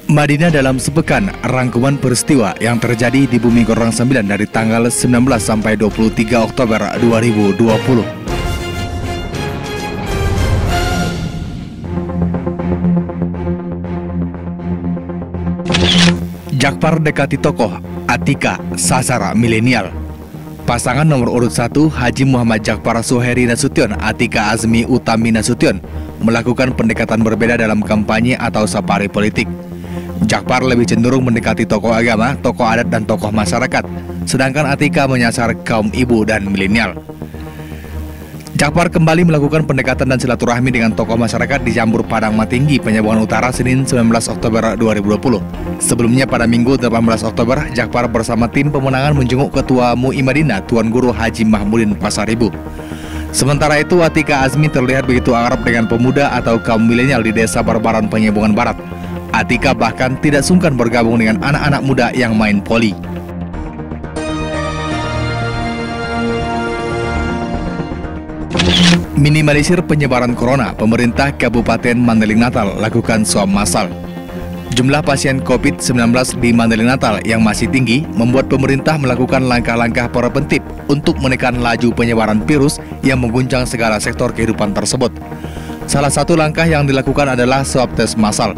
Madinah dalam sepekan, rangkuman peristiwa yang terjadi di Bumi Gorong 9 dari tanggal 19 sampai 23 Oktober 2020. Jakpar dekati tokoh, Atika sasar milenial. Pasangan nomor urut 1 Haji Muhammad Jakpar Suheri Nasution, Atika Azmi Utami Nasution melakukan pendekatan berbeda dalam kampanye atau safari politik. Jakpar lebih cenderung mendekati tokoh agama, tokoh adat, dan tokoh masyarakat, sedangkan Atika menyasar kaum ibu dan milenial. Jakpar kembali melakukan pendekatan dan silaturahmi dengan tokoh masyarakat di Jambur Padang Matinggi, Penyambungan Utara, Senin 19 Oktober 2020. Sebelumnya pada Minggu 18 Oktober, Jakpar bersama tim pemenangan menjenguk Ketua MUI Madinah, Tuan Guru Haji Mahmudin Pasaribu. Sementara itu, Atika Azmi terlihat begitu akrab dengan pemuda atau kaum milenial di Desa Barbaran, Penyambungan Barat. Atika bahkan tidak sungkan bergabung dengan anak-anak muda yang main poli. Minimalisir penyebaran corona, pemerintah Kabupaten Mandailing Natal lakukan swab massal. Jumlah pasien COVID-19 di Mandailing Natal yang masih tinggi membuat pemerintah melakukan langkah-langkah preventif untuk menekan laju penyebaran virus yang mengguncang segala sektor kehidupan tersebut. Salah satu langkah yang dilakukan adalah swab tes massal.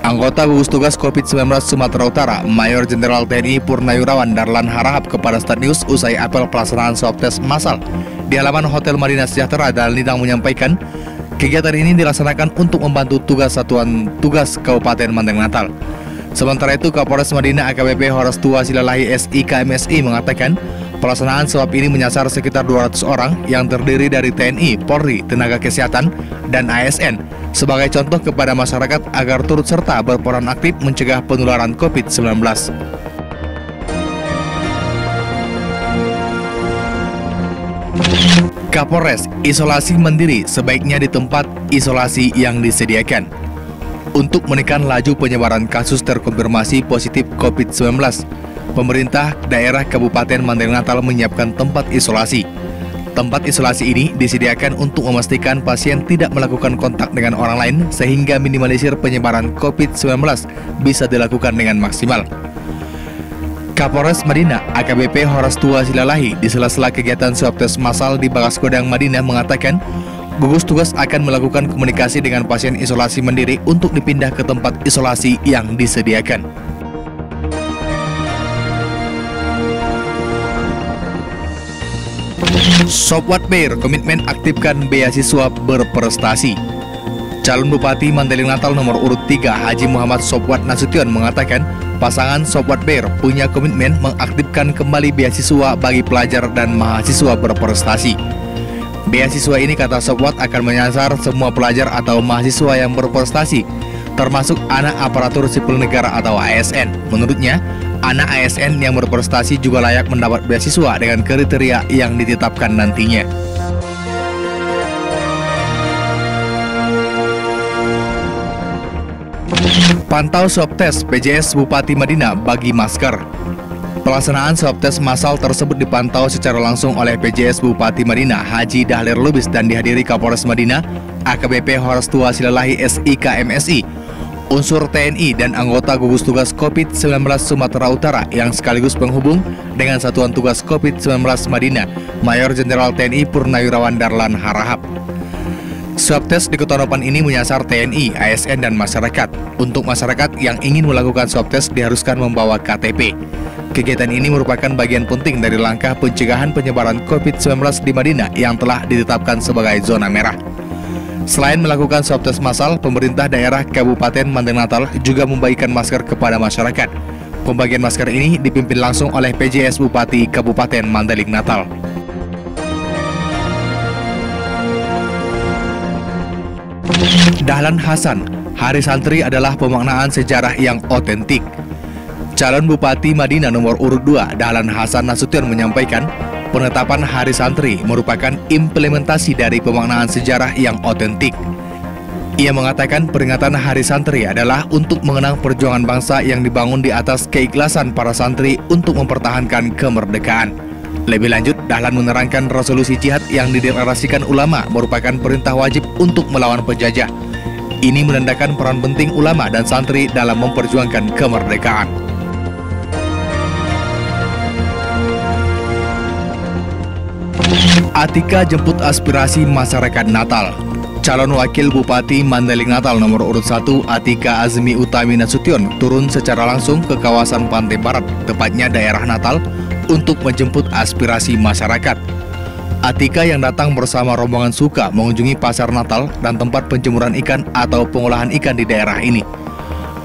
Anggota gugus tugas COVID-19 Sumatera Utara, Mayor Jenderal TNI Purnawirawan Darlan Harahap kepada Start News usai apel pelaksanaan swab tes massal di halaman Hotel Madinah Sejahtera, dan Lidang menyampaikan kegiatan ini dilaksanakan untuk membantu tugas Satuan Tugas Kabupaten Mandailing Natal. Sementara itu, Kapolres Madinah AKBP Horestua Silalahi SIKMSI mengatakan pelaksanaan swab ini menyasar sekitar 200 orang yang terdiri dari TNI, Polri, tenaga kesehatan, dan ASN sebagai contoh kepada masyarakat agar turut serta berperan aktif mencegah penularan COVID-19. Kapolres, isolasi mandiri sebaiknya di tempat isolasi yang disediakan. Untuk menekan laju penyebaran kasus terkonfirmasi positif COVID-19, pemerintah daerah Kabupaten Mandailing Natal menyiapkan tempat isolasi. Tempat isolasi ini disediakan untuk memastikan pasien tidak melakukan kontak dengan orang lain sehingga minimalisir penyebaran COVID-19 bisa dilakukan dengan maksimal. Kapolres Madinah AKBP Horestua Silalahi di sela-sela kegiatan swab tes massal di Bagaskodang Madinah mengatakan gugus tugas akan melakukan komunikasi dengan pasien isolasi mandiri untuk dipindah ke tempat isolasi yang disediakan. Sobwat Bair komitmen aktifkan beasiswa berprestasi. Calon Bupati Mandailing Natal nomor urut 3 Haji Muhammad Sobwat Nasution mengatakan pasangan Sobwat Bair punya komitmen mengaktifkan kembali beasiswa bagi pelajar dan mahasiswa berprestasi. Beasiswa ini, kata Sobwat, akan menyasar semua pelajar atau mahasiswa yang berprestasi, termasuk anak aparatur sipil negara atau ASN. Menurutnya, anak ASN yang berprestasi juga layak mendapat beasiswa dengan kriteria yang ditetapkan nantinya. Pantau swab tes PJS Bupati Madinah bagi masker. Pelaksanaan swab tes massal tersebut dipantau secara langsung oleh PJS Bupati Madinah Haji Dahlir Lubis dan dihadiri Kapolres Madinah AKBP Horestua Silalahi SIKMSI, unsur TNI, dan anggota gugus tugas COVID-19 Sumatera Utara yang sekaligus penghubung dengan Satuan Tugas COVID-19 Madinah, Mayor Jenderal TNI Purnawirawan Darlan Harahap. Swab tes di Kota Nopan ini menyasar TNI, ASN, dan masyarakat. Untuk masyarakat yang ingin melakukan swab tes diharuskan membawa KTP. Kegiatan ini merupakan bagian penting dari langkah pencegahan penyebaran COVID-19 di Madinah yang telah ditetapkan sebagai zona merah. Selain melakukan swab tes massal, pemerintah daerah Kabupaten Mandailing Natal juga membagikan masker kepada masyarakat. Pembagian masker ini dipimpin langsung oleh PJS Bupati Kabupaten Mandailing Natal. Dahlan Hasan, Hari Santri adalah pemaknaan sejarah yang otentik. Calon Bupati Madinah nomor urut 2 Dahlan Hasan Nasution menyampaikan penetapan Hari Santri merupakan implementasi dari pemaknaan sejarah yang otentik. Ia mengatakan peringatan Hari Santri adalah untuk mengenang perjuangan bangsa yang dibangun di atas keikhlasan para santri untuk mempertahankan kemerdekaan. Lebih lanjut, Dahlan menerangkan resolusi jihad yang dideklarasikan ulama merupakan perintah wajib untuk melawan penjajah. Ini menandakan peran penting ulama dan santri dalam memperjuangkan kemerdekaan. Atika jemput aspirasi masyarakat Natal. Calon Wakil Bupati Mandailing Natal nomor urut 1 Atika Azmi Utami Nasution turun secara langsung ke kawasan Pantai Barat, tepatnya daerah Natal, untuk menjemput aspirasi masyarakat. Atika yang datang bersama rombongan suka mengunjungi pasar Natal dan tempat penjemuran ikan atau pengolahan ikan di daerah ini.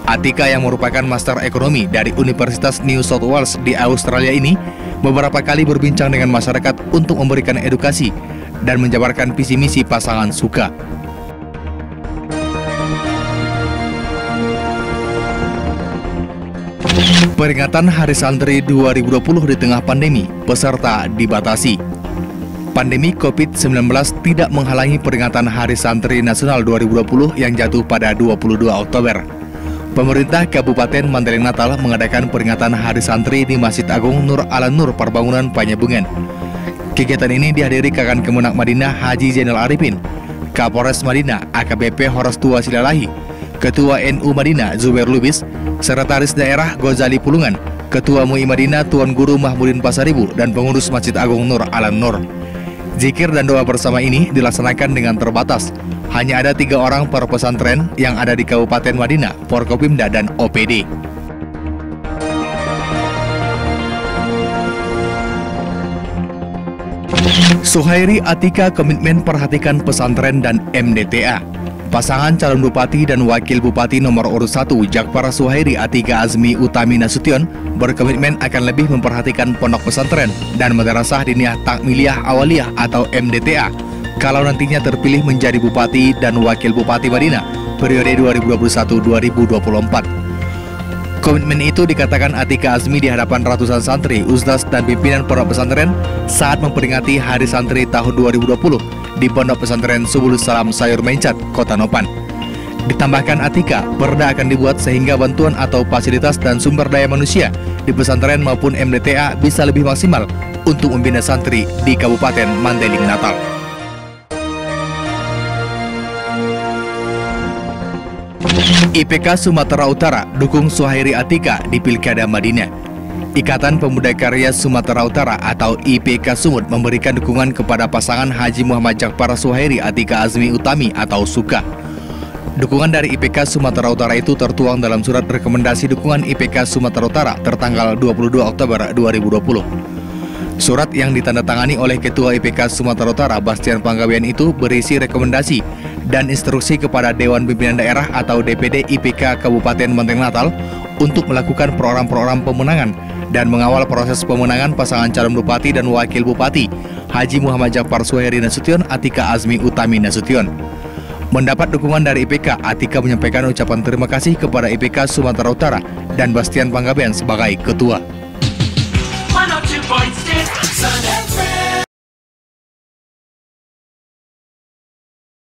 Atika yang merupakan Master Ekonomi dari Universitas New South Wales di Australia ini beberapa kali berbincang dengan masyarakat untuk memberikan edukasi dan menjabarkan visi misi pasangan suka. Peringatan Hari Santri 2020 di tengah pandemi, peserta dibatasi. Pandemi COVID-19 tidak menghalangi peringatan Hari Santri Nasional 2020 yang jatuh pada 22 Oktober. Pemerintah Kabupaten Mandailing Natal mengadakan peringatan Hari Santri di Masjid Agung Nur Al-Nur Parbangunan Panyabengan. Kegiatan ini dihadiri Kakang Kemenak Madinah Haji Zainal Arifin, Kapolres Madinah AKBP Horas2 Silalahi, Ketua NU Madinah Zubair Lubis, Sekretaris Daerah Ghazali Pulungan, Ketua MUI Madinah Tuan Guru Mahmudin Pasaribu, dan pengurus Masjid Agung Nur Al-Nur. Zikir dan doa bersama ini dilaksanakan dengan terbatas. Hanya ada 3 orang per pesantren yang ada di Kabupaten Madinah, Forkopimda, dan OPD. Suhairi Atika komitmen perhatikan pesantren dan MDTA. Pasangan calon bupati dan wakil bupati nomor urut 1 Jakfar Suhairi Atika Azmi Utami Nasution berkomitmen akan lebih memperhatikan pondok pesantren dan madrasah diniyah takmiliyah awaliyah atau MDTA kalau nantinya terpilih menjadi bupati dan wakil bupati Madinah periode 2021-2024. Komitmen itu dikatakan Atika Azmi di hadapan ratusan santri, ustaz, dan pimpinan pondok pesantren saat memperingati Hari Santri tahun 2020 di Pondok Pesantren Subul Salam Sayur Mencat, Kota Nopan. Ditambahkan Atika, perda akan dibuat sehingga bantuan atau fasilitas dan sumber daya manusia di pesantren maupun MDTA bisa lebih maksimal untuk membina santri di Kabupaten Mandailing Natal. IPK Sumatera Utara dukung Suhairi Atika di Pilkada Madinah. Ikatan Pemuda Karya Sumatera Utara atau IPK Sumut memberikan dukungan kepada pasangan Haji Muhammad Jakfar Suhairi Atika Azmi Utami atau SUKA. Dukungan dari IPK Sumatera Utara itu tertuang dalam surat rekomendasi dukungan IPK Sumatera Utara tertanggal 22 Oktober 2020. Surat yang ditandatangani oleh Ketua IPK Sumatera Utara Bastian Panggabean itu berisi rekomendasi dan instruksi kepada Dewan Pimpinan Daerah atau DPD IPK Kabupaten Mandailing Natal untuk melakukan program-program pemenangan dan mengawal proses pemenangan pasangan calon bupati dan wakil bupati Haji Muhammad Jakfar Suhairi Nasution Atika Azmi Utami Nasution. Mendapat dukungan dari IPK, Atika menyampaikan ucapan terima kasih kepada IPK Sumatera Utara dan Bastian Panggabean sebagai ketua. 102.6